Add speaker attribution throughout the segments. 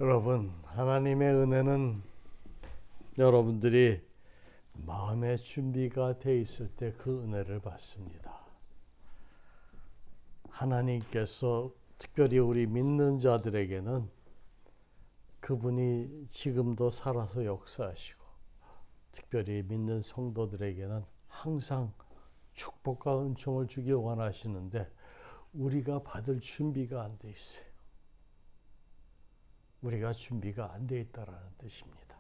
Speaker 1: 여러분, 하나님의 은혜는 여러분들이 마음의 준비가 돼 있을 때 그 은혜를 받습니다. 하나님께서 특별히 우리 믿는 자들에게는 그분이 지금도 살아서 역사하시고, 특별히 믿는 성도들에게는 항상 축복과 은총을 주길 원하시는데 우리가 받을 준비가 안 돼 있어요. 우리가 준비가 안 돼 있다라는 뜻입니다.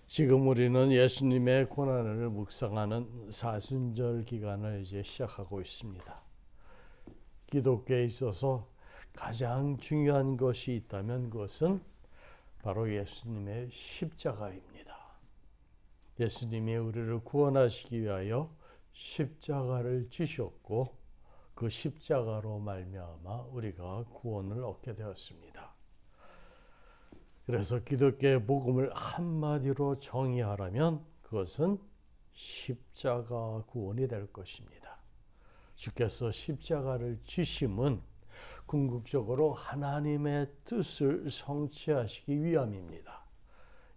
Speaker 1: 지금 우리는 예수님의 고난을 묵상하는 사순절 기간을 이제 시작하고 있습니다. 기독교에 있어서 가장 중요한 것이 있다면 그것은 바로 예수님의 십자가입니다. 예수님이 우리를 구원하시기 위하여 십자가를 지셨고 그 십자가로 말미암아 우리가 구원을 얻게 되었습니다. 그래서 기독교의 복음을 한마디로 정의하라면 그것은 십자가 구원이 될 것입니다. 주께서 십자가를 지심은 궁극적으로 하나님의 뜻을 성취하시기 위함입니다.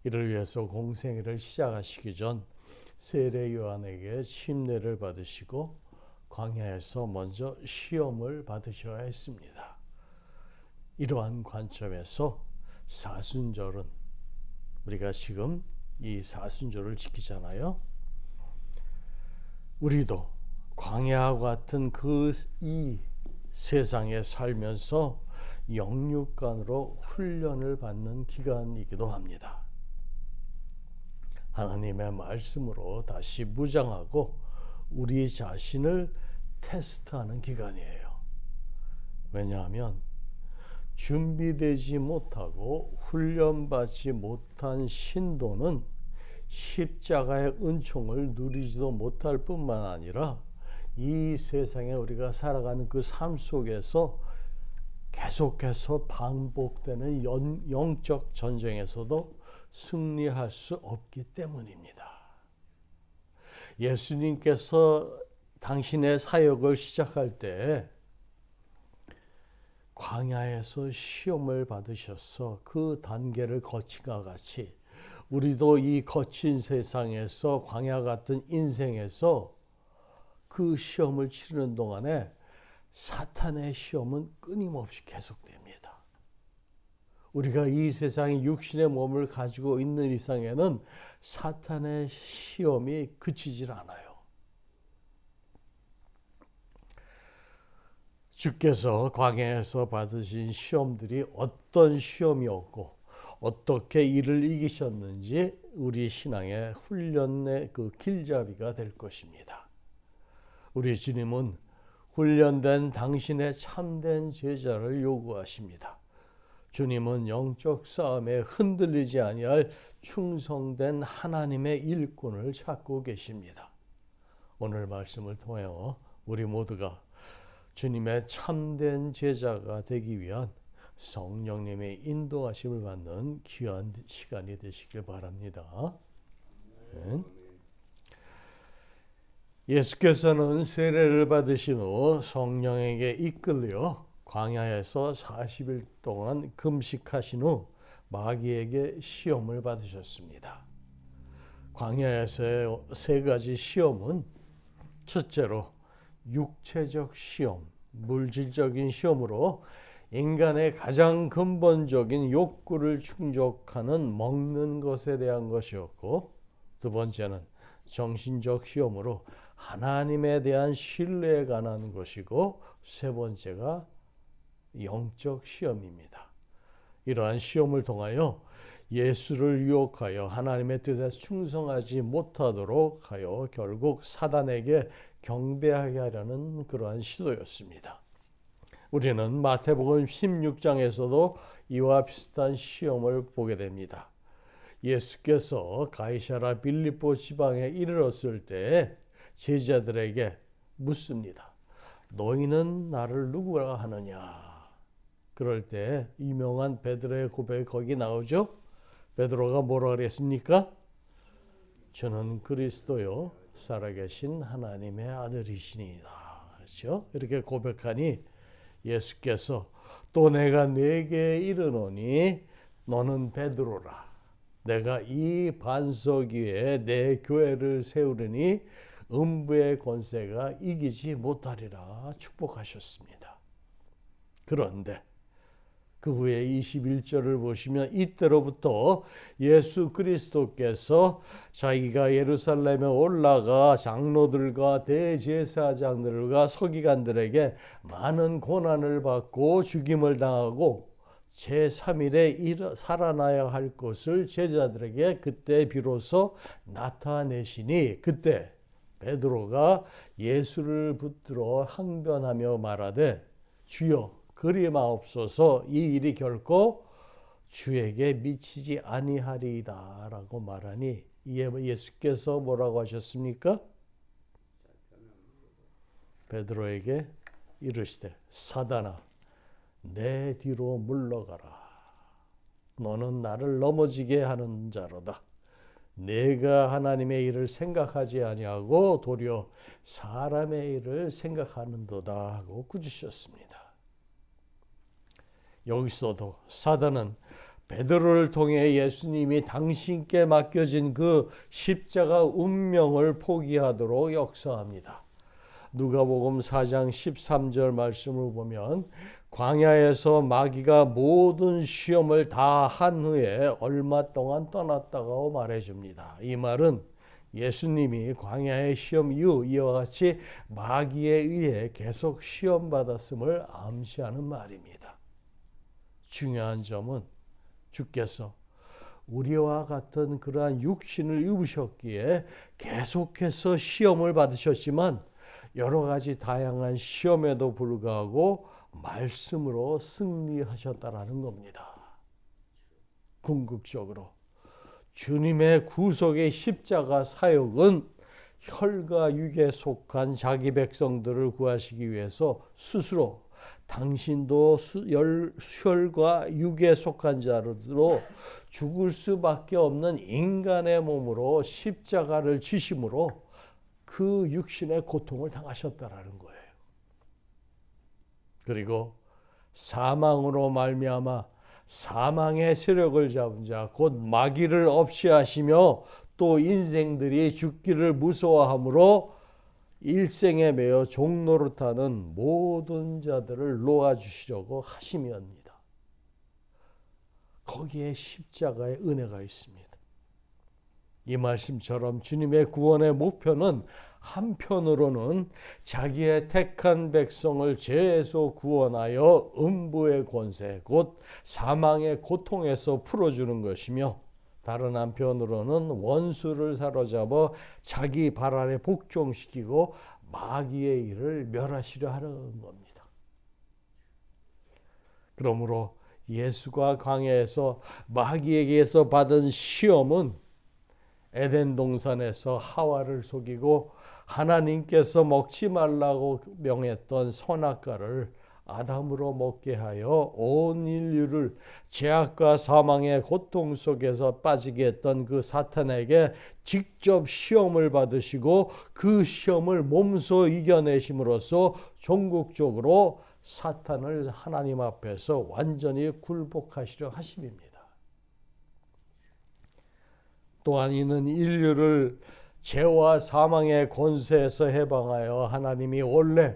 Speaker 1: 이를 위해서 공생애를 시작하시기 전 세례 요한에게 침례를 받으시고 광야에서 먼저 시험을 받으셔야 했습니다. 이러한 관점에서 사순절은 우리가 지금 이 사순절을 지키잖아요. 우리도 광야와 같은 이 세상에 살면서 영육간으로 훈련을 받는 기간이기도 합니다. 하나님의 말씀으로 다시 무장하고 우리 자신을 테스트하는 기간이에요. 왜냐하면 준비되지 못하고 훈련받지 못한 신도는 십자가의 은총을 누리지도 못할 뿐만 아니라 이 세상에 우리가 살아가는 그 삶 속에서 계속해서 반복되는 영적 전쟁에서도 승리할 수 없기 때문입니다. 예수님께서 당신의 사역을 시작할 때 광야에서 시험을 받으셔서 그 단계를 거친과 같이 우리도 이 거친 세상에서 광야 같은 인생에서 그 시험을 치르는 동안에 사탄의 시험은 끊임없이 계속됩니다. 우리가 이 세상의 육신의 몸을 가지고 있는 이상에는 사탄의 시험이 그치질 않아요. 주께서 광야에서 받으신 시험들이 어떤 시험이었고 어떻게 이를 이기셨는지 우리 신앙의 훈련의 그 길잡이가 될 것입니다. 우리 주님은 훈련된 당신의 참된 제자를 요구하십니다. 주님은 영적 싸움에 흔들리지 아니할 충성된 하나님의 일꾼을 찾고 계십니다. 오늘 말씀을 통하여 우리 모두가 주님의 참된 제자가 되기 위한 성령님의 인도하심을 받는 귀한 시간이 되시길 바랍니다. 예수께서는 세례를 받으신 후 성령에게 이끌려 광야에서 40일 동안 금식하신 후 마귀에게 시험을 받으셨습니다. 광야에서의 세 가지 시험은 첫째로 육체적 시험, 물질적인 시험으로 인간의 가장 근본적인 욕구를 충족하는 먹는 것에 대한 것이었고, 두 번째는 정신적 시험으로 하나님에 대한 신뢰에 관한 것이고, 세 번째가 영적 시험입니다. 이러한 시험을 통하여 예수를 유혹하여 하나님의 뜻에 충성하지 못하도록 하여 결국 사단에게 경배하게 하려는 그러한 시도였습니다. 우리는 마태복음 16장에서도 이와 비슷한 시험을 보게 됩니다. 예수께서 가이사랴 빌립보 지방에 이르렀을 때 제자들에게 묻습니다. 너희는 나를 누구라 하느냐? 그럴 때 유명한 베드로의 고백이 거기 나오죠. 베드로가 뭐라 그랬습니까? 저는 그리스도요 살아계신 하나님의 아들이시니라. 그렇죠? 이렇게 고백하니 예수께서 또 내가 네게 이르노니 너는 베드로라. 내가 이 반석 위에 내 교회를 세우려니 음부의 권세가 이기지 못하리라 축복하셨습니다. 그런데 그 후에 21절을 보시면 이때로부터 예수 그리스도께서 자기가 예루살렘에 올라가 장로들과 대제사장들과 서기관들에게 많은 고난을 받고 죽임을 당하고 제3일에 살아나야 할 것을 제자들에게 그때 비로소 나타내시니, 그때 베드로가 예수를 붙들어 항변하며 말하되 주여 그리마옵소서, 이 일이 결코 주에게 미치지 아니하리이다 라고 말하니, 이에 예수께서 뭐라고 하셨습니까? 베드로에게 이르시되 사단아 내 뒤로 물러가라. 너는 나를 넘어지게 하는 자로다. 내가 하나님의 일을 생각하지 아니하고 도리어 사람의 일을 생각하는도다 하고 꾸짖으셨습니다. 여기서도 사단은 베드로를 통해 예수님이 당신께 맡겨진 그 십자가 운명을 포기하도록 역사합니다. 누가복음 4장 13절 말씀을 보면 광야에서 마귀가 모든 시험을 다 한 후에 얼마 동안 떠났다고 말해줍니다. 이 말은 예수님이 광야의 시험 이후 이와 같이 마귀에 의해 계속 시험받았음을 암시하는 말입니다. 중요한 점은 주께서 우리와 같은 그러한 육신을 입으셨기에 계속해서 시험을 받으셨지만 여러 가지 다양한 시험에도 불구하고 말씀으로 승리하셨다라는 겁니다. 궁극적으로 주님의 구속의 십자가 사역은 혈과 육에 속한 자기 백성들을 구하시기 위해서 스스로 당신도 혈과 육에 속한 자로 죽을 수밖에 없는 인간의 몸으로 십자가를 지심으로 그 육신의 고통을 당하셨다라는 거예요. 그리고 사망으로 말미암아 사망의 세력을 잡은 자 곧 마귀를 없이 하시며 또 인생들이 죽기를 무서워하므로 일생에 매여 종노릇하는 모든 자들을 놓아주시려고 하심이옵니다. 거기에 십자가의 은혜가 있습니다. 이 말씀처럼 주님의 구원의 목표는 한편으로는 자기의 택한 백성을 죄에서 구원하여 음부의 권세 곧 사망의 고통에서 풀어주는 것이며, 다른 한편으로는 원수를 사로잡아 자기 발 아래 복종시키고 마귀의 일을 멸하시려 하는 겁니다. 그러므로 예수가 광야에서 마귀에게서 받은 시험은 에덴 동산에서 하와를 속이고 하나님께서 먹지 말라고 명했던 선악과를 아담으로 먹게 하여 온 인류를 죄악과 사망의 고통 속에서 빠지게 했던 그 사탄에게 직접 시험을 받으시고 그 시험을 몸소 이겨내심으로써 종국적으로 사탄을 하나님 앞에서 완전히 굴복하시려 하심입니다. 또한 이는 인류를 죄와 사망의 권세에서 해방하여 하나님이 원래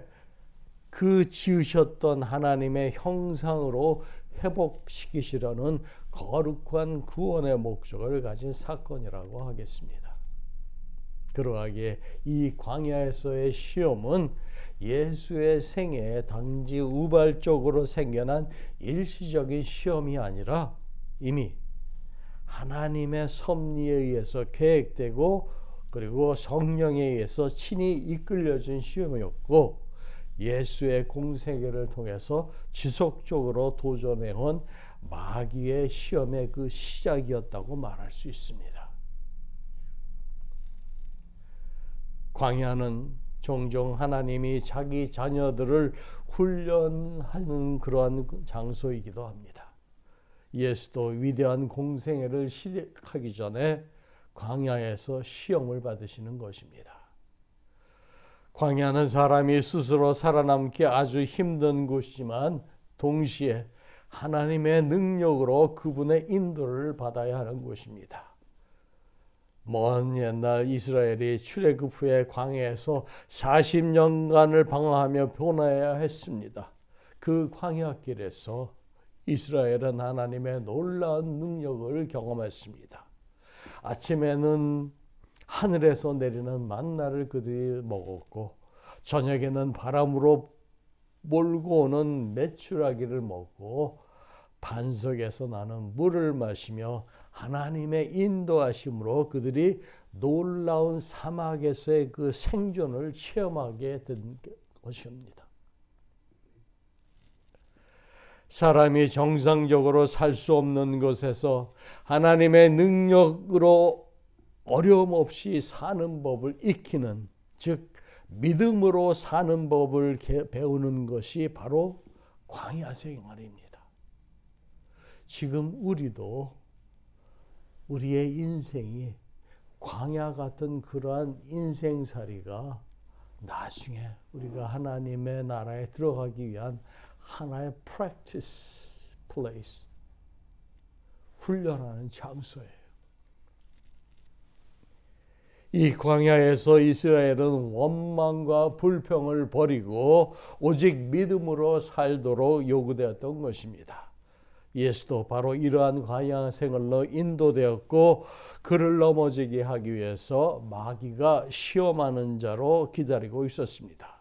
Speaker 1: 그 지으셨던 하나님의 형상으로 회복시키시려는 거룩한 구원의 목적을 가진 사건이라고 하겠습니다. 그러하기에 이 광야에서의 시험은 예수의 생애에 단지 우발적으로 생겨난 일시적인 시험이 아니라 이미 하나님의 섭리에 의해서 계획되고 그리고 성령에 의해서 친히 이끌려진 시험이었고, 예수의 공생애를 통해서 지속적으로 도전해온 마귀의 시험의 그 시작이었다고 말할 수 있습니다. 광야는 종종 하나님이 자기 자녀들을 훈련하는 그러한 장소이기도 합니다. 예수도 위대한 공생애를 시작하기 전에 광야에서 시험을 받으시는 것입니다. 광야는 사람이 스스로 살아남기 아주 힘든 곳이지만 동시에 하나님의 능력으로 그분의 인도를 받아야 하는 것입니다. 먼 옛날 이스라엘이 출애굽 후에 광야에서 40년간을 방황하며 변화해야 했습니다. 그 광야길에서 이스라엘은 하나님의 놀라운 능력을 경험했습니다. 아침에는 하늘에서 내리는 만나를 그들이 먹었고 저녁에는 바람으로 몰고 오는 메추라기를 먹고 반석에서 나는 물을 마시며 하나님의 인도하심으로 그들이 놀라운 사막에서의 그 생존을 체험하게 된 것입니다. 사람이 정상적으로 살 수 없는 것에서 하나님의 능력으로 어려움 없이 사는 법을 익히는, 즉 믿음으로 사는 법을 배우는 것이 바로 광야 생활입니다. 지금 우리도 우리의 인생이 광야 같은 그러한 인생살이가 나중에 우리가 하나님의 나라에 들어가기 위한 하나의 practice place, 훈련하는 장소예요. 이 광야에서 이스라엘은 원망과 불평을 버리고 오직 믿음으로 살도록 요구되었던 것입니다. 예수도 바로 이러한 광야 생활로 인도되었고 그를 넘어지게 하기 위해서 마귀가 시험하는 자로 기다리고 있었습니다.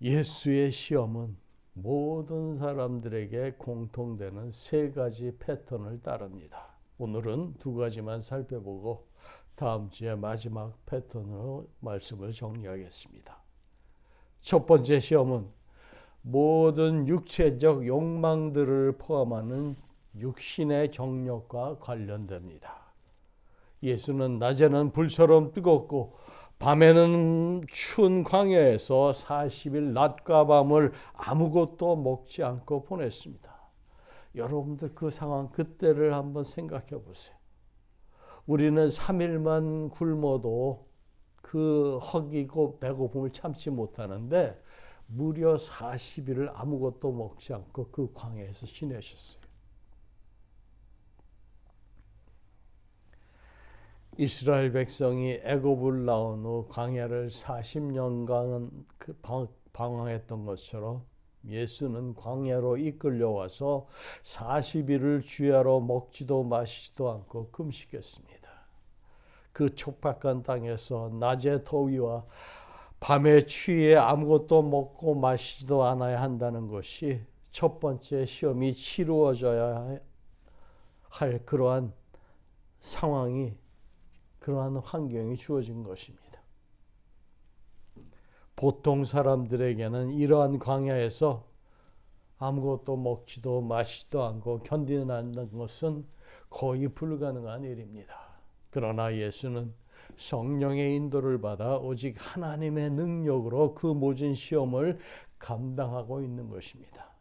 Speaker 1: 예수의 시험은 모든 사람들에게 공통되는 세 가지 패턴을 따릅니다. 오늘은 두 가지만 살펴보고 다음 주에 마지막 패턴으로 말씀을 정리하겠습니다. 첫 번째 시험은 모든 육체적 욕망들을 포함하는 육신의 정욕과 관련됩니다. 예수는 낮에는 불처럼 뜨겁고 밤에는 추운 광야에서 40일 낮과 밤을 아무것도 먹지 않고 보냈습니다. 여러분들 그 상황 그때를 한번 생각해 보세요. 우리는 3일만 굶어도 그 허기고 배고픔을 참지 못하는데 무려 40일을 아무것도 먹지 않고 그 광야에서 지내셨어요. 이스라엘 백성이 애굽을 나온 후 광야를 40년간 방황했던 것처럼 예수는 광야로 이끌려와서 40일을 주야로 먹지도 마시지도 않고 금식했습니다. 그 촉박한 땅에서 낮의 더위와 밤의 추위에 아무것도 먹고 마시지도 않아야 한다는 것이 첫 번째 시험이 치루어져야 할 그러한 상황이, 그러한 환경이 주어진 것입니다. 보통 사람들에게는 이러한 광야에서 아무것도 먹지도 마시지도 않고 견디는 것은 거의 불가능한 일입니다. 그러나 예수는 성령의 인도를 받아 오직 하나님의 능력으로 그 모든 시험을 감당하고 있는 것입니다.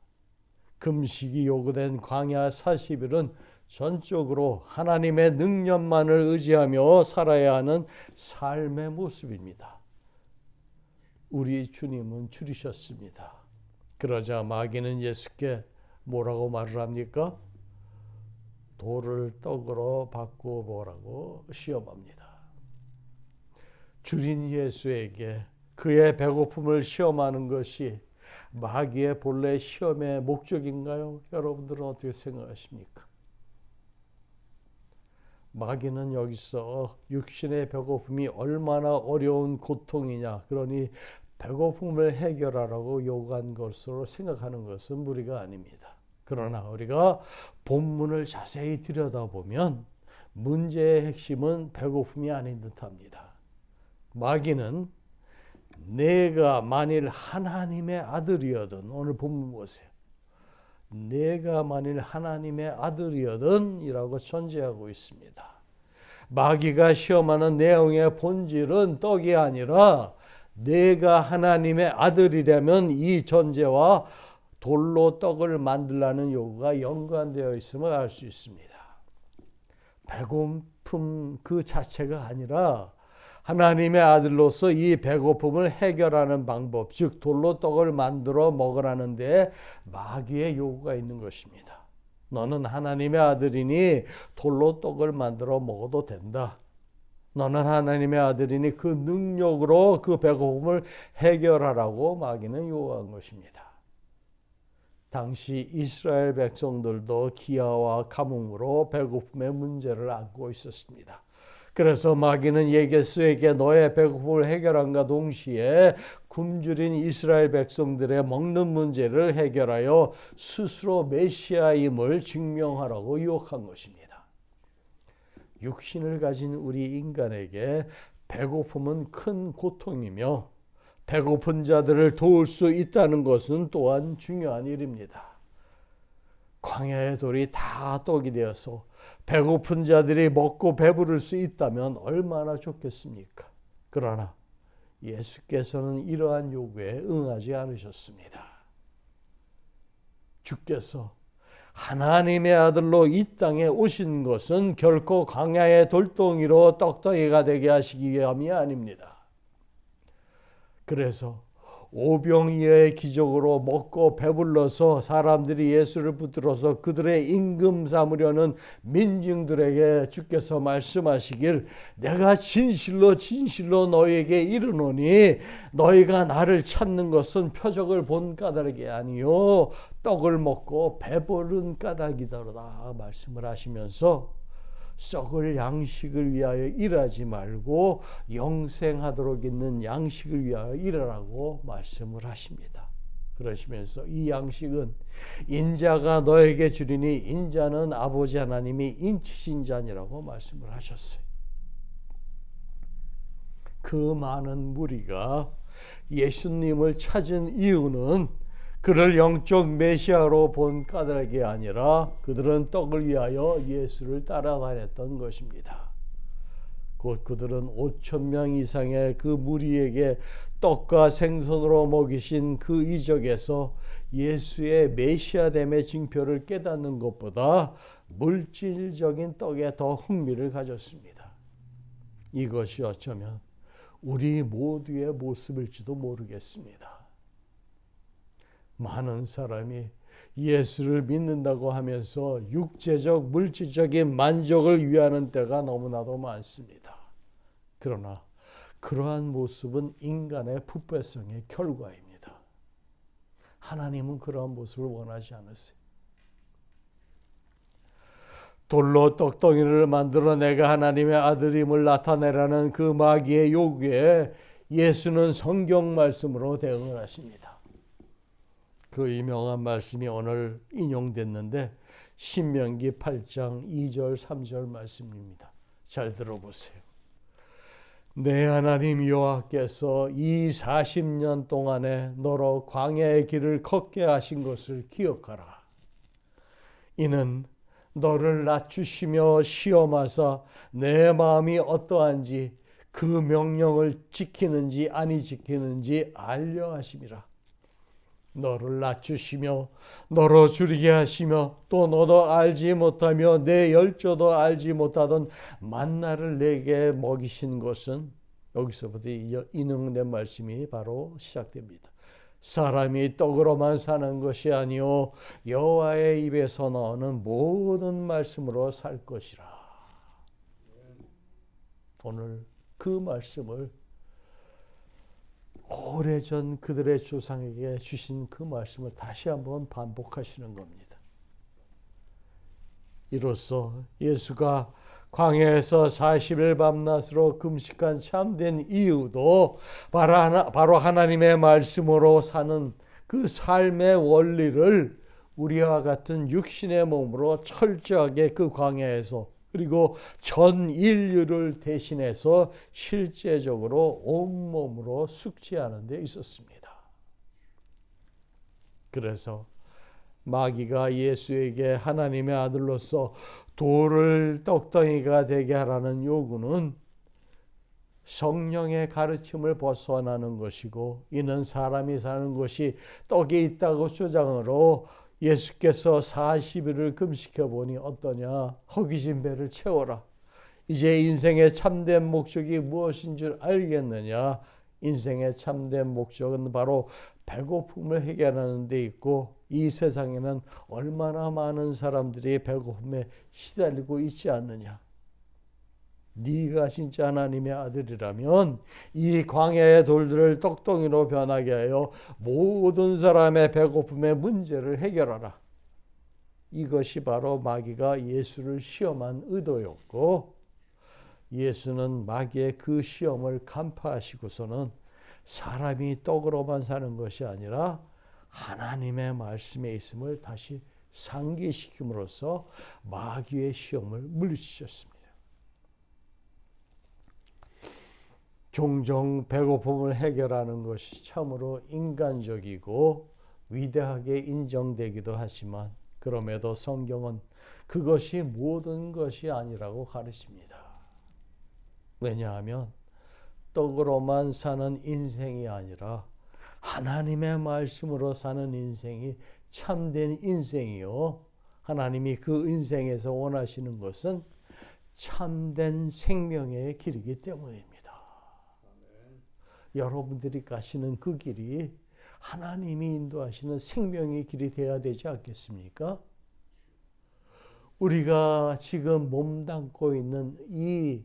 Speaker 1: 금식이 요구된 광야 40일은 전적으로 하나님의 능력만을 의지하며 살아야 하는 삶의 모습입니다. 우리 주님은 줄이셨습니다. 그러자 마귀는 예수께 뭐라고 말을 합니까? 돌을 떡으로 바꾸어 보라고 시험합니다. 줄인 예수에게 그의 배고픔을 시험하는 것이 마귀의 본래 시험의 목적인가요? 여러분들은 어떻게 생각하십니까? 마귀는 여기서 육신의 배고픔이 얼마나 어려운 고통이냐, 그러니 배고픔을 해결하라고 요구한 것으로 생각하는 것은 무리가 아닙니다. 그러나 우리가 본문을 자세히 들여다보면 문제의 핵심은 배고픔이 아닌 듯합니다. 마귀는 내가 만일 하나님의 아들이거든, 오늘 본문 보세요. 내가 만일 하나님의 아들이거든 이라고 전제하고 있습니다. 마귀가 시험하는 내용의 본질은 떡이 아니라 내가 하나님의 아들이라면 이 전제와 돌로 떡을 만들라는 요구가 연관되어 있음을 알 수 있습니다. 배고픔 그 자체가 아니라 하나님의 아들로서 이 배고픔을 해결하는 방법, 즉 돌로 떡을 만들어 먹으라는 데 마귀의 요구가 있는 것입니다. 너는 하나님의 아들이니 돌로 떡을 만들어 먹어도 된다. 너는 하나님의 아들이니 그 능력으로 그 배고픔을 해결하라고 마귀는 요구한 것입니다. 당시 이스라엘 백성들도 기아와 가뭄으로 배고픔의 문제를 안고 있었습니다. 그래서 마귀는 예수에게 너의 배고픔을 해결함과 동시에 굶주린 이스라엘 백성들의 먹는 문제를 해결하여 스스로 메시아임을 증명하라고 유혹한 것입니다. 육신을 가진 우리 인간에게 배고픔은 큰 고통이며 배고픈 자들을 도울 수 있다는 것은 또한 중요한 일입니다. 광야의 돌이 다 떡이 되어서 배고픈 자들이 먹고 배부를 수 있다면 얼마나 좋겠습니까? 그러나 예수께서는 이러한 요구에 응하지 않으셨습니다. 주께서 하나님의 아들로 이 땅에 오신 것은 결코 광야의 돌덩이로 떡덩이가 되게 하시기 위함이 아닙니다. 그래서 오병이어의 기적으로 먹고 배불러서 사람들이 예수를 붙들어서 그들의 임금 삼으려는 민중들에게 주께서 말씀하시길 내가 진실로 너희에게 이르노니 너희가 나를 찾는 것은 표적을 본 까닭이 아니요 떡을 먹고 배부른 까닭이더라 말씀을 하시면서 썩을 양식을 위하여 일하지 말고 영생하도록 있는 양식을 위하여 일하라고 말씀을 하십니다. 그러시면서 이 양식은 인자가 너에게 주리니 인자는 아버지 하나님이 인치신 자니라고 말씀을 하셨어요. 그 많은 무리가 예수님을 찾은 이유는 그를 영적 메시아로 본 까닭이 아니라 그들은 떡을 위하여 예수를 따라다녔던 것입니다. 곧 그들은 5,000명 이상의 그 무리에게 떡과 생선으로 먹이신 그 이적에서 예수의 메시아됨의 징표를 깨닫는 것보다 물질적인 떡에 더 흥미를 가졌습니다. 이것이 어쩌면 우리 모두의 모습일지도 모르겠습니다. 많은 사람이 예수를 믿는다고 하면서 육체적, 물질적인 만족을 위하는 때가 너무나도 많습니다. 그러나 그러한 모습은 인간의 부패성의 결과입니다. 하나님은 그러한 모습을 원하지 않으세요. 돌로 떡덩이를 만들어 내가 하나님의 아들임을 나타내라는 그 마귀의 요구에 예수는 성경 말씀으로 대응을 하십니다. 그 유명한 말씀이 오늘 인용됐는데 신명기 8장 2절 3절 말씀입니다. 잘 들어보세요. 내 하나님 여호와께서 이 40년 동안에 너로 광야의 길을 걷게 하신 것을 기억하라. 이는 너를 낮추시며 시험하사 내 마음이 어떠한지 그 명령을 지키는지 아니 지키는지 알려 하심이라. 너를 낮추시며 너로 줄이게 하시며 또 너도 알지 못하며 내 열조도 알지 못하던 만나를 내게 먹이신 것은 여기서부터 인용된 말씀이 바로 시작됩니다. 사람이 떡으로만 사는 것이 아니요 여호와의 입에서 나오는 모든 말씀으로 살 것이라. 오늘 그 말씀을 오래전 그들의 조상에게 주신 그 말씀을 다시 한번 반복하시는 겁니다. 이로써 예수가 광야에서 40일 밤낮으로 금식한 참된 이유도 바로 하나님의 말씀으로 사는 그 삶의 원리를 우리와 같은 육신의 몸으로 철저하게 그 광야에서 그리고 전 인류를 대신해서 실제적으로 온몸으로 숙지하는 데 있었습니다. 그래서 마귀가 예수에게 하나님의 아들로서 돌을 떡덩이가 되게 하라는 요구는 성령의 가르침을 벗어나는 것이고 이는 사람이 사는 것이 떡에 있다고 주장으로 예수께서 40일을 금식해 보니 어떠냐? 허기진 배를 채워라. 이제 인생의 참된 목적이 무엇인 줄 알겠느냐? 인생의 참된 목적은 바로 배고픔을 해결하는 데 있고, 이 세상에는 얼마나 많은 사람들이 배고픔에 시달리고 있지 않느냐? 네가 진짜 하나님의 아들이라면 이 광야의 돌들을 떡덩이로 변하게 하여 모든 사람의 배고픔의 문제를 해결하라. 이것이 바로 마귀가 예수를 시험한 의도였고, 예수는 마귀의 그 시험을 간파하시고서는 사람이 떡으로만 사는 것이 아니라 하나님의 말씀에 있음을 다시 상기시킴으로써 마귀의 시험을 물리치셨습니다. 종종 배고픔을 해결하는 것이 참으로 인간적이고 위대하게 인정되기도 하지만, 그럼에도 성경은 그것이 모든 것이 아니라고 가르칩니다. 왜냐하면 떡으로만 사는 인생이 아니라 하나님의 말씀으로 사는 인생이 참된 인생이요, 하나님이 그 인생에서 원하시는 것은 참된 생명의 길이기 때문입니다. 여러분들이 가시는 그 길이 하나님이 인도하시는 생명의 길이 되어야 되지 않겠습니까? 우리가 지금 몸담고 있는 이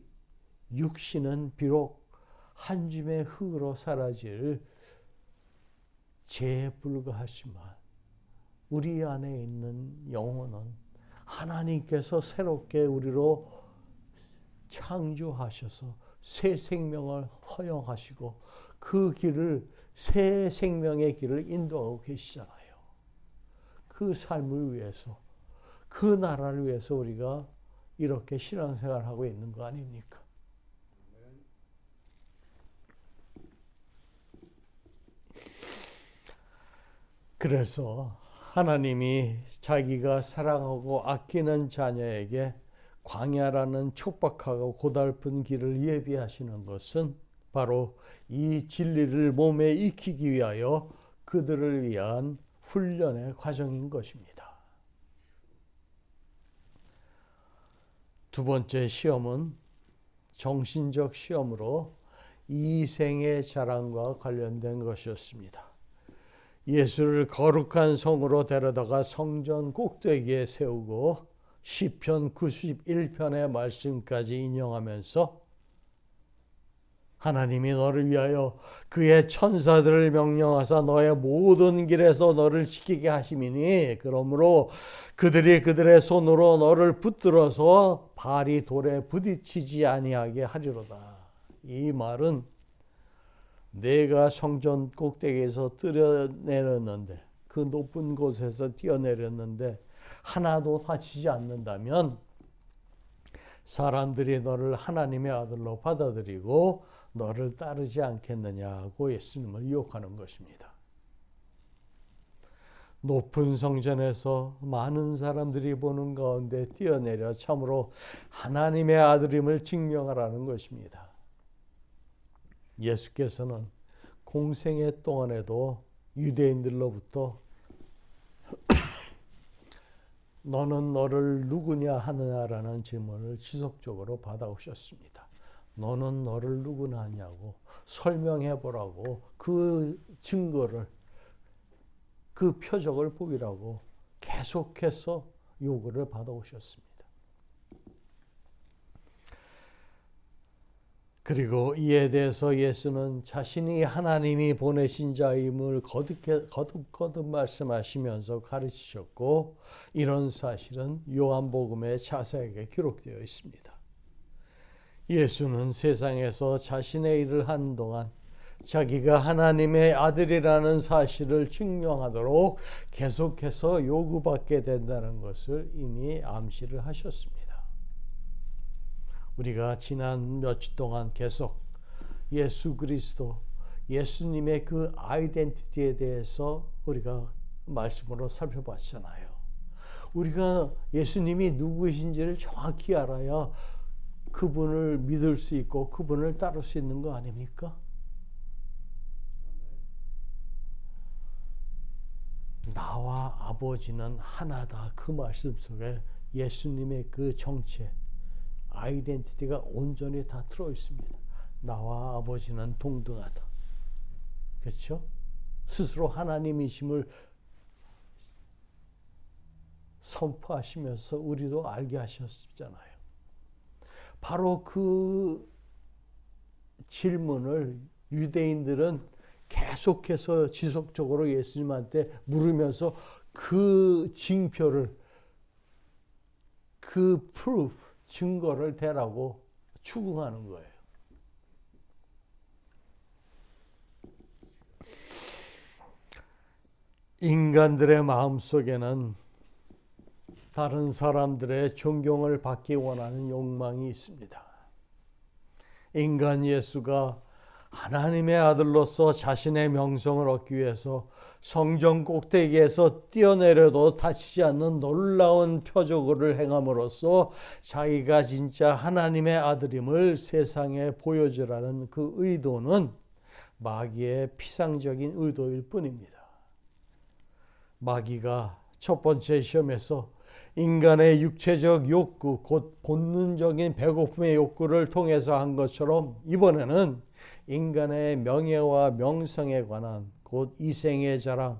Speaker 1: 육신은 비록 한 줌의 흙으로 사라질 죄에 불과하지만, 우리 안에 있는 영혼은 하나님께서 새롭게 우리로 창조하셔서 새 생명을 허용하시고 그 길을, 새 생명의 길을 인도하고 계시잖아요. 그 삶을 위해서, 그 나라를 위해서 우리가 이렇게 신앙생활을 하고 있는 거 아닙니까? 그래서 하나님이 자기가 사랑하고 아끼는 자녀에게 광야라는 촉박하고 고달픈 길을 예비하시는 것은 바로 이 진리를 몸에 익히기 위하여 그들을 위한 훈련의 과정인 것입니다. 두 번째 시험은 정신적 시험으로 이생의 자랑과 관련된 것이었습니다. 예수를 거룩한 성으로 데려다가 성전 꼭대기에 세우고 시편 91편의 말씀까지 인용하면서 하나님이 너를 위하여 그의 천사들을 명령하사 너의 모든 길에서 너를 지키게 하심이니 그러므로 그들이 그들의 손으로 너를 붙들어서 발이 돌에 부딪히지 아니하게 하리로다. 이 말은 내가 성전 꼭대기에서 뛰어내렸는데, 그 높은 곳에서 뛰어내렸는데 하나도 다치지 않는다면 사람들이 너를 하나님의 아들로 받아들이고 너를 따르지 않겠느냐고 예수님을 유혹하는 것입니다. 높은 성전에서 많은 사람들이 보는 가운데 뛰어내려 참으로 하나님의 아들임을 증명하라는 것입니다. 예수께서는 공생애 동안에도 유대인들로부터 너는 너를 누구냐 하느냐라는 질문을 지속적으로 받아오셨습니다. 너는 너를 누구냐 하냐고 설명해 보라고, 그 증거를, 그 표적을 보이라고 계속해서 요구를 받아오셨습니다. 그리고 이에 대해서 예수는 자신이 하나님이 보내신 자임을 거듭 말씀하시면서 가르치셨고, 이런 사실은 요한복음에 자세하게 기록되어 있습니다. 예수는 세상에서 자신의 일을 하는 동안 자기가 하나님의 아들이라는 사실을 증명하도록 계속해서 요구받게 된다는 것을 이미 암시를 하셨습니다. 우리가 지난 며칠 동안 계속 예수 그리스도, 예수님의 그 아이덴티티에 대해서 우리가 말씀으로 살펴봤잖아요. 우리가 예수님이 누구이신지를 정확히 알아야 그분을 믿을 수 있고 그분을 따를 수 있는 거 아닙니까? 나와 아버지는 하나다. 그 말씀 속에 예수님의 그 정체, 아이덴티티가 온전히 다 들어 있습니다. 나와 아버지는 동등하다. 그렇죠? 스스로 하나님이심을 선포하시면서 우리도 알게 하셨잖아요. 바로 그 질문을 유대인들은 계속해서 지속적으로 예수님한테 물으면서 그 징표를, 그 proof, 증거를 대라고 추궁하는 거예요. 인간들의 마음속에는 다른 사람들의 존경을 받기 원하는 욕망이 있습니다. 인간 예수가 하나님의 아들로서 자신의 명성을 얻기 위해서 성전 꼭대기에서 뛰어내려도 다치지 않는 놀라운 표적을 행함으로써 자기가 진짜 하나님의 아들임을 세상에 보여주라는 그 의도는 마귀의 피상적인 의도일 뿐입니다. 마귀가 첫 번째 시험에서 인간의 육체적 욕구, 곧 본능적인 배고픔의 욕구를 통해서 한 것처럼 이번에는 인간의 명예와 명성에 관한 곧 이생의 자랑,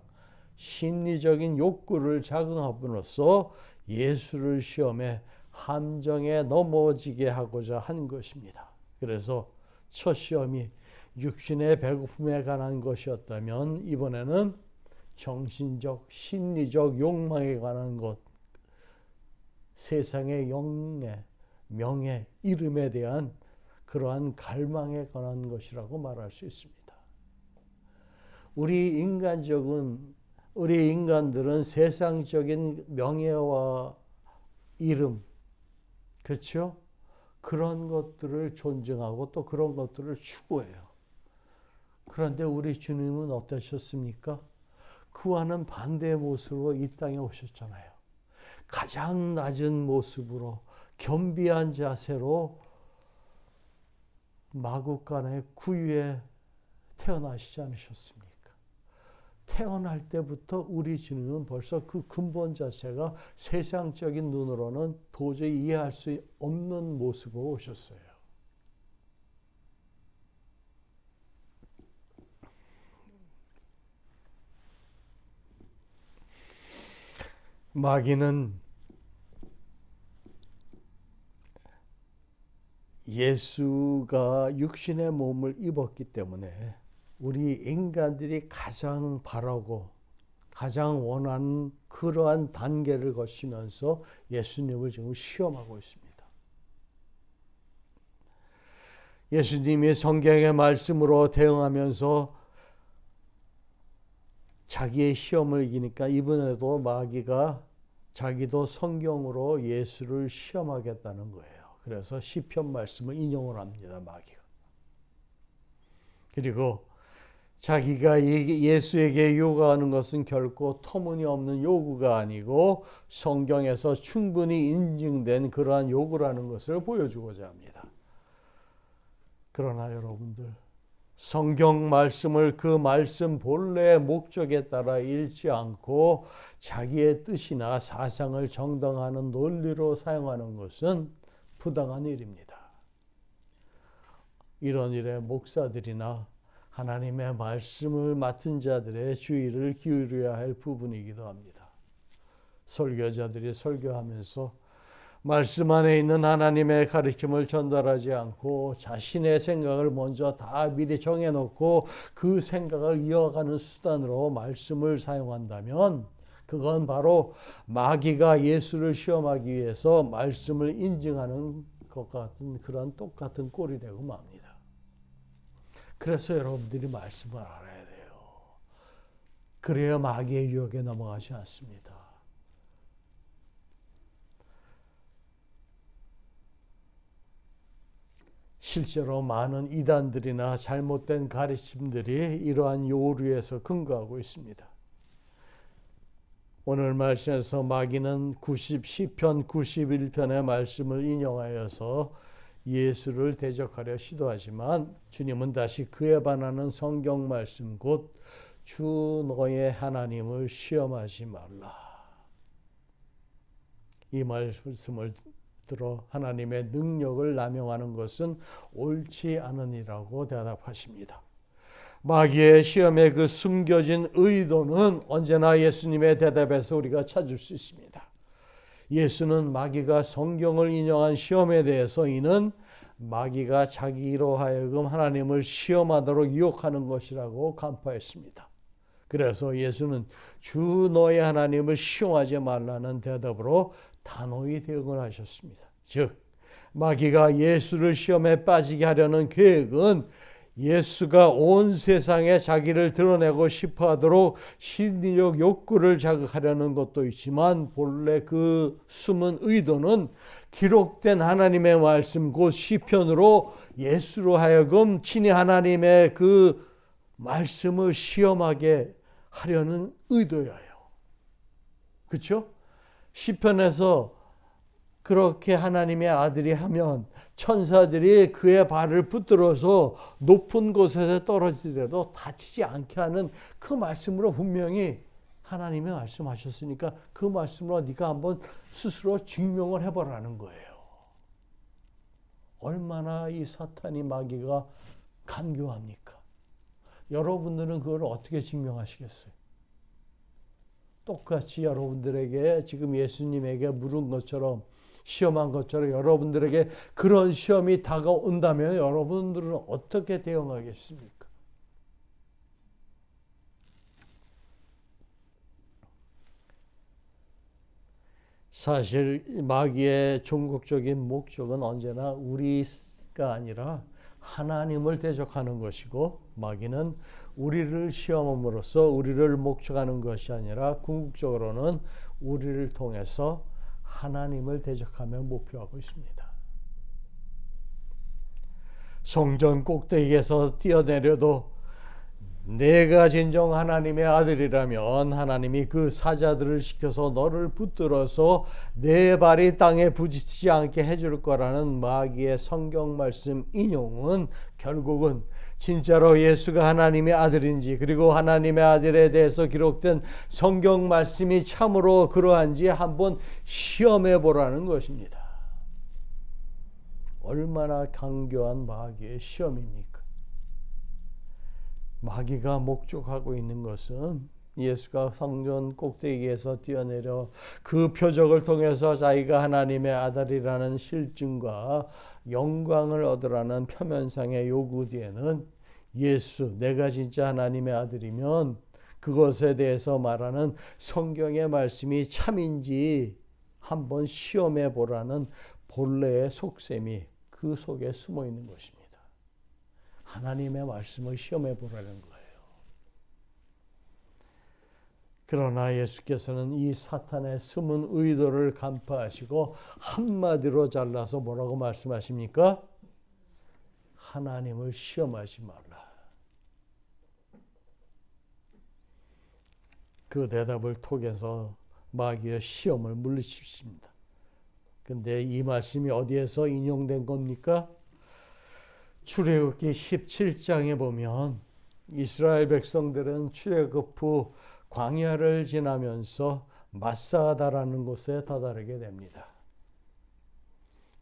Speaker 1: 심리적인 욕구를 자극함으로써 예수를 시험에 함정에 넘어지게 하고자 한 것입니다. 그래서 첫 시험이 육신의 배고픔에 관한 것이었다면 이번에는 정신적, 심리적 욕망에 관한 것, 세상의 영예, 명예, 이름에 대한 그러한 갈망에 관한 것이라고 말할 수 있습니다. 우리 인간들은 세상적인 명예와 이름, 그렇죠? 그런 것들을 존중하고 또 그런 것들을 추구해요. 그런데 우리 주님은 어떠셨습니까? 그와는 반대의 모습으로 이 땅에 오셨잖아요. 가장 낮은 모습으로 겸비한 자세로 마구간의 구유에 태어나시지 않으셨습니까? 태어날 때부터 우리 주님은 벌써 그 근본 자세가 세상적인 눈으로는 도저히 이해할 수 없는 모습으로 오셨어요. 마귀는 예수가 육신의 몸을 입었기 때문에 우리 인간들이 가장 바라고 가장 원하는 그러한 단계를 거치면서 예수님을 지금 시험하고 있습니다. 예수님이 성경의 말씀으로 대응하면서 자기의 시험을 이기니까 이번에도 마귀가 자기도 성경으로 예수를 시험하겠다는 거예요. 그래서 시편 말씀을 인용을 합니다. 마귀가. 그리고 자기가 예수에게 요구하는 것은 결코 터무니없는 요구가 아니고 성경에서 충분히 인증된 그러한 요구라는 것을 보여주고자 합니다. 그러나 여러분들, 성경 말씀을 그 말씀 본래의 목적에 따라 읽지 않고 자기의 뜻이나 사상을 정당화하는 논리로 사용하는 것은 부당한 일입니다. 이런 일에 목사들이나 하나님의 말씀을 맡은 자들의 주의를 기울여야 할 부분이기도 합니다. 설교자들이 설교하면서 말씀 안에 있는 하나님의 가르침을 전달하지 않고 자신의 생각을 먼저 다 미리 정해놓고 그 생각을 이어가는 수단으로 말씀을 사용한다면 그건 바로 마귀가 예수를 시험하기 위해서 말씀을 인증하는 것 같은 그런 똑같은 꼴이 되고 맙니다. 그래서 여러분들이 말씀을 알아야 돼요. 그래야 마귀의 유혹에 넘어가지 않습니다. 실제로 많은 이단들이나 잘못된 가르침들이 이러한 요류에서 근거하고 있습니다. 오늘 말씀에서 마귀는 시편 91편의 말씀을 인용하여서 예수를 대적하려 시도하지만 주님은 다시 그에 반하는 성경 말씀 곧 주 너의 하나님을 시험하지 말라. 이 말씀을 들어 하나님의 능력을 남용하는 것은 옳지 않으니라고 대답하십니다. 마귀의 시험의 그 숨겨진 의도는 언제나 예수님의 대답에서 우리가 찾을 수 있습니다. 예수는 마귀가 성경을 인용한 시험에 대해서 이는 마귀가 자기로 하여금 하나님을 시험하도록 유혹하는 것이라고 간파했습니다. 그래서 예수는 주 너의 하나님을 시험하지 말라는 대답으로 단호히 대응을 하셨습니다. 즉 마귀가 예수를 시험에 빠지게 하려는 계획은 예수가 온 세상에 자기를 드러내고 싶어하도록 심리적 욕구를 자극하려는 것도 있지만 본래 그 숨은 의도는 기록된 하나님의 말씀 곧 시편으로 예수로 하여금 친히 하나님의 그 말씀을 시험하게 하려는 의도예요. 그렇죠? 시편에서 그렇게 하나님의 아들이 하면 천사들이 그의 발을 붙들어서 높은 곳에서 떨어지더라도 다치지 않게 하는 그 말씀으로 분명히 하나님이 말씀하셨으니까 그 말씀으로 네가 한번 스스로 증명을 해보라는 거예요. 얼마나 이 사탄이 마귀가 간교합니까? 여러분들은 그걸 어떻게 증명하시겠어요? 똑같이 여러분들에게 지금 예수님에게 물은 것처럼 시험한 것처럼 여러분들에게 그런 시험이 다가온다면 여러분들은 어떻게 대응하겠습니까? 사실 마귀의 종국적인 목적은 언제나 우리가 아니라 하나님을 대적하는 것이고 마귀는 우리를 시험함으로써 우리를 목적하는 것이 아니라 궁극적으로는 우리를 통해서 하나님을 대적하며 목표하고 있습니다. 성전 꼭대기에서 뛰어내려도 내가 진정 하나님의 아들이라면 하나님이 그 사자들을 시켜서 너를 붙들어서 내 발이 땅에 부딪히지 않게 해줄 거라는 마귀의 성경 말씀 인용은 결국은 진짜로 예수가 하나님의 아들인지 그리고 하나님의 아들에 대해서 기록된 성경 말씀이 참으로 그러한지 한번 시험해 보라는 것입니다. 얼마나 강교한 마귀의 시험입니까? 마귀가 목적하고 있는 것은 예수가 성전 꼭대기에서 뛰어내려 그 표적을 통해서 자기가 하나님의 아들이라는 실증과 영광을 얻으라는 표면상의 요구 뒤에는 예수, 내가 진짜 하나님의 아들이면 그것에 대해서 말하는 성경의 말씀이 참인지 한번 시험해 보라는 본래의 속셈이 그 속에 숨어 있는 것입니다. 하나님의 말씀을 시험해 보라는 거예요. 그러나 예수께서는 이 사탄의 숨은 의도를 간파하시고 한마디로 잘라서 뭐라고 말씀하십니까? 하나님을 시험하지 말라. 그 대답을 통해서 마귀의 시험을 물리칩니다. 근데 이 말씀이 어디에서 인용된 겁니까? 출애굽기 17장에 보면 이스라엘 백성들은 출애굽 후 광야를 지나면서 마사다라는 곳에 다다르게 됩니다.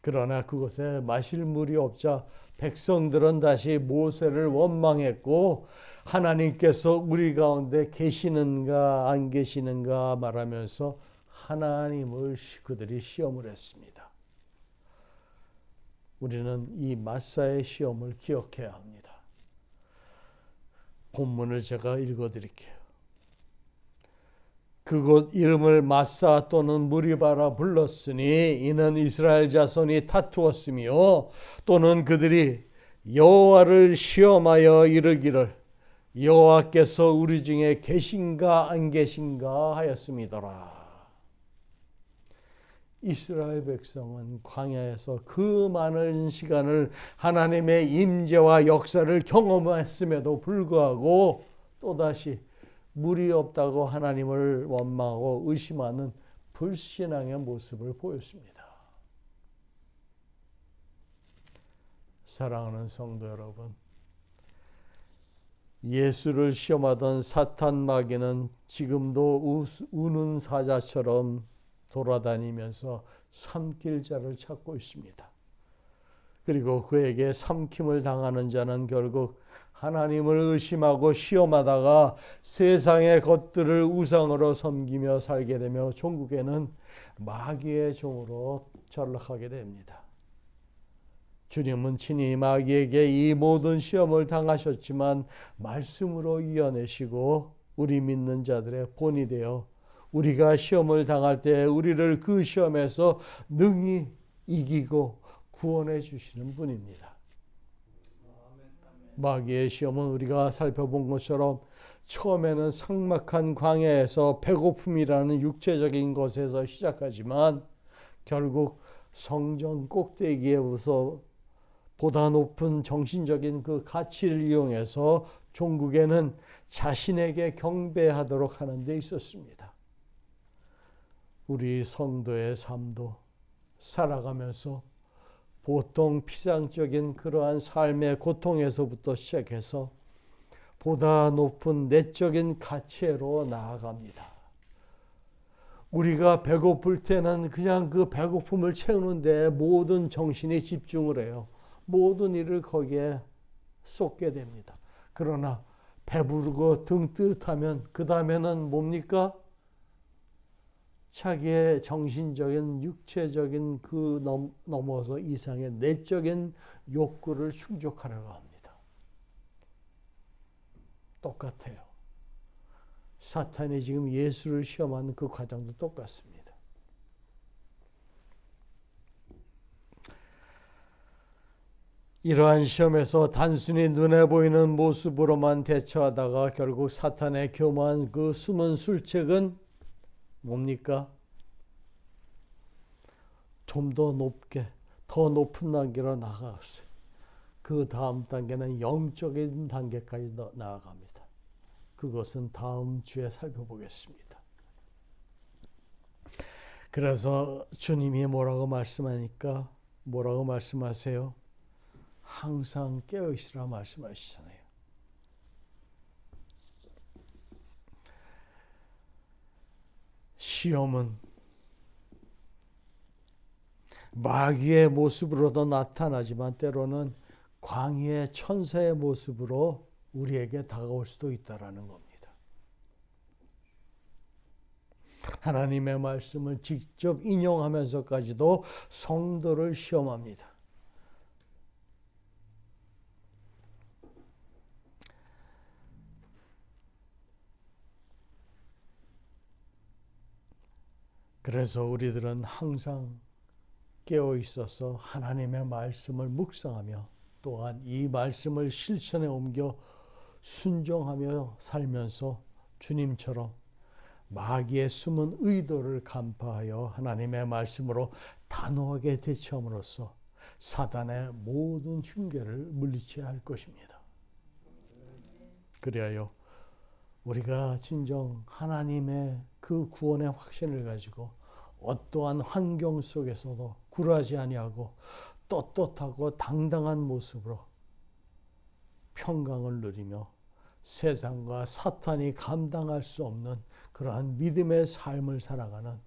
Speaker 1: 그러나 그곳에 마실 물이 없자 백성들은 다시 모세를 원망했고 하나님께서 우리 가운데 계시는가 안 계시는가 말하면서 하나님을 그들이 시험을 했습니다. 우리는 이 마사의 시험을 기억해야 합니다. 본문을 제가 읽어드릴게요. 그곳 이름을 마사 또는 무리바라 불렀으니 이는 이스라엘 자손이 다투었으며 또는 그들이 여호와를 시험하여 이르기를 여호와께서 우리 중에 계신가 안 계신가 하였음이더라. 이스라엘 백성은 광야에서 그 많은 시간을 하나님의 임재와 역사를 경험했음에도 불구하고 또다시 물이 없다고 하나님을 원망하고 의심하는 불신앙의 모습을 보였습니다. 사랑하는 성도 여러분, 예수를 시험하던 사탄 마귀는 지금도 우는 사자처럼 돌아다니면서 삼킬 자를 찾고 있습니다. 그리고 그에게 삼킴을 당하는 자는 결국 하나님을 의심하고 시험하다가 세상의 것들을 우상으로 섬기며 살게 되며 종국에는 마귀의 종으로 전락하게 됩니다. 주님은 친히 마귀에게 이 모든 시험을 당하셨지만 말씀으로 이겨내시고 우리 믿는 자들의 본이 되어 우리가 시험을 당할 때 우리를 그 시험에서 능히 이기고 구원해 주시는 분입니다. 마귀의 시험은 우리가 살펴본 것처럼 처음에는 삭막한 광야에서 배고픔이라는 육체적인 것에서 시작하지만 결국 성전 꼭대기에서 보다 높은 정신적인 그 가치를 이용해서 종국에는 자신에게 경배하도록 하는 데 있었습니다. 우리 성도의 삶도 살아가면서 보통 피상적인 그러한 삶의 고통에서부터 시작해서 보다 높은 내적인 가치로 나아갑니다. 우리가 배고플 때는 그냥 그 배고픔을 채우는 데 모든 정신이 집중을 해요. 모든 일을 거기에 쏟게 됩니다. 그러나 배부르고 등 뜨뜻하면 그 다음에는 뭡니까? 자기의 정신적인 육체적인 그 넘어서 이상의 내적인 욕구를 충족하려고 합니다. 똑같아요. 사탄이 지금 예수를 시험하는 그 과정도 똑같습니다. 이러한 시험에서 단순히 눈에 보이는 모습으로만 대처하다가 결국 사탄의 교묘한 그 숨은 술책은 뭡니까? 좀 더 높게, 더 높은 단계로 나아갔어요. 그 다음 단계는 영적인 단계까지 나아갑니다. 그것은 다음 주에 살펴보겠습니다. 그래서 주님이 뭐라고 말씀하니까 뭐라고 말씀하세요? 항상 깨어있으라 말씀하시잖아요. 시험은 마귀의 모습으로도 나타나지만 때로는 광희의 천사의 모습으로 우리에게 다가올 수도 있다라는 겁니다. 하나님의 말씀을 직접 인용하면서까지도 성도를 시험합니다. 그래서 우리들은 항상 깨어 있어서 하나님의 말씀을 묵상하며 또한 이 말씀을 실천에 옮겨 순종하며 살면서 주님처럼 마귀의 숨은 의도를 간파하여 하나님의 말씀으로 단호하게 대처함으로써 사단의 모든 흉계를 물리쳐야 할 것입니다. 그리하여 우리가 진정 하나님의 그 구원의 확신을 가지고 어떠한 환경 속에서도 굴하지 아니하고 떳떳하고 당당한 모습으로 평강을 누리며 세상과 사탄이 감당할 수 없는 그러한 믿음의 삶을 살아가는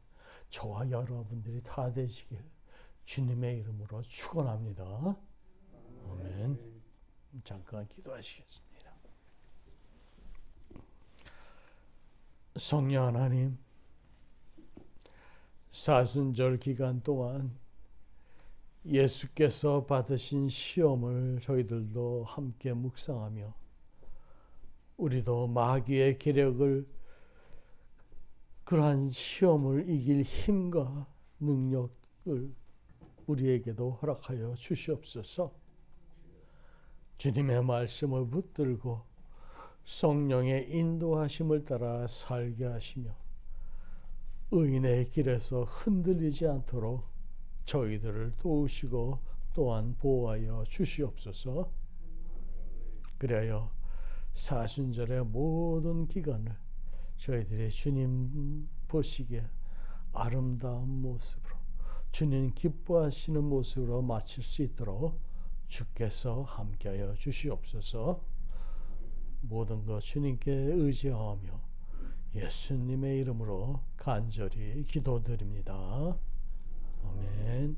Speaker 1: 저와 여러분들이 다 되시길 주님의 이름으로 축원합니다. 아멘. 잠깐 기도하시겠습니다. 성령 하나님, 사순절 기간 동안 예수께서 받으신 시험을 저희들도 함께 묵상하며 우리도 마귀의 계략을 그러한 시험을 이길 힘과 능력을 우리에게도 허락하여 주시옵소서. 주님의 말씀을 붙들고 성령의 인도하심을 따라 살게 하시며 의인의 길에서 흔들리지 않도록 저희들을 도우시고 또한 보호하여 주시옵소서. 그래야 사순절의 모든 기간을 저희들의 주님 보시기에 아름다운 모습으로 주님 기뻐하시는 모습으로 마칠 수 있도록 주께서 함께하여 주시옵소서. 모든 것 주님께 의지하며 예수님의 이름으로 간절히 기도드립니다. 아멘.